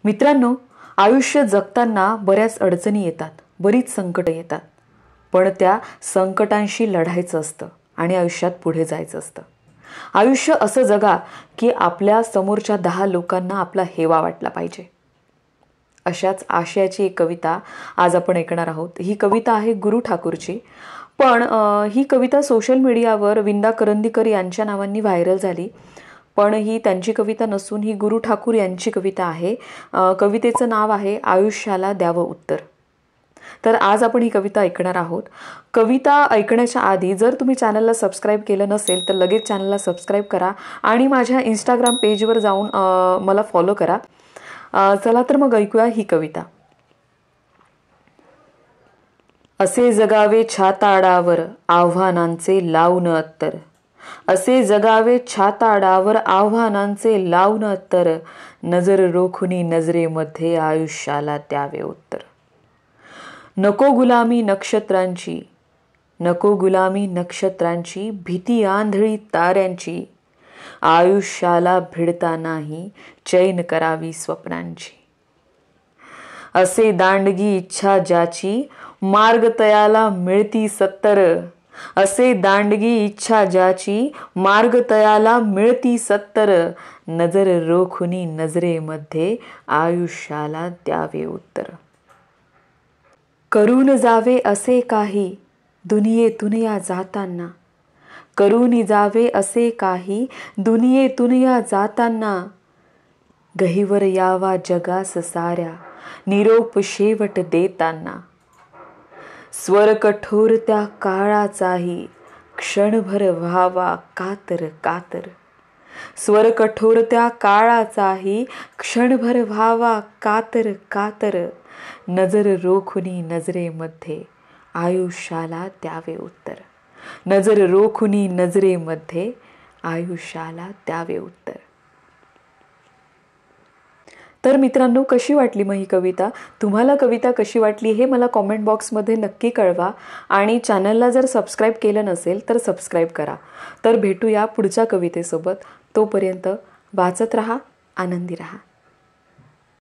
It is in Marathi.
मित्रांनो, आयुष्य जगताना बऱ्याच अडचणी येतात, बरीच संकटं येतात, पण त्या संकटांशी लढायचं असतं आणि आयुष्यात पुढे जायचं असतं. आयुष्य असं जगा की आपल्या समोरच्या 10 लोकांना आपला हेवा वाटला पाहिजे. अशाच आशयाची एक कविता आज आपण ऐकणार आहोत. ही कविता आहे गुरु ठाकूरची, पण ही कविता सोशल मीडियावर विंदा करंदीकर यांच्या नावांनी व्हायरल झाली. पण ही त्यांची कविता नसून ही गुरु ठाकूर यांची कविता आहे. कवितेचं नाव आहे आयुष्याला द्यावं उत्तर. तर आज आपण ही कविता ऐकणार आहोत. कविता ऐकण्याच्या आधी जर तुम्ही चॅनलला सबस्क्राईब केलं नसेल तर लगेच चॅनलला सबस्क्राईब करा आणि माझ्या इंस्टाग्राम पेजवर जाऊन मला फॉलो करा. चला तर मग ऐकूया ही कविता. असे जगावे छाताडावर आव्हानांचे लावून अत्तर. असे जगावे छाताडावर आव्हानांचे लावून अत्तर. नजर रोखुनी नजरेमध्ये आयुष्याला द्यावे उत्तर. नको गुलामी नक्षत्रांची, नको गुलामी नक्षत्रांची, भीती आंधळी ताऱ्यांची. आयुष्याला भिडता नाही चैन करावी स्वप्नांची. असे दांडगी इच्छा ज्याची, मार्ग तयाला मिळती 70. असे दांडगी इच्छा ज्याची, मार्ग तयाला मिळती 70. नजर रोखुनी नजरेमध्ये आयुष्याला द्यावे उत्तर. करून जावे असे काही दुनियेतून या जाताना. करून जावे असे काही दुनियेतून या जाताना. गहिवर यावा जगास साऱ्या निरोप शेवट देताना. स्वर कठोर त्या काळाचाही क्षणभर व्हावा कातर कातर. स्वर कठोर त्या काळाचाही क्षणभर व्हावा कातर कातर. नजर रोखुनी नजरेमध्ये आयुष्याला द्यावे उत्तर. नजर रोखुनी नजरेमध्ये आयुष्याला द्यावे उत्तर. तर मित्रांनो, कशी वाटली मग ही कविता? तुम्हाला कविता कशी वाटली हे मला कॉमेंट बॉक्समध्ये नक्की कळवा आणि चॅनलला जर सबस्क्राईब केलं नसेल तर सबस्क्राईब करा. तर भेटूया पुढच्या कवितेसोबत. तोपर्यंत वाचत राहा, आनंदी राहा.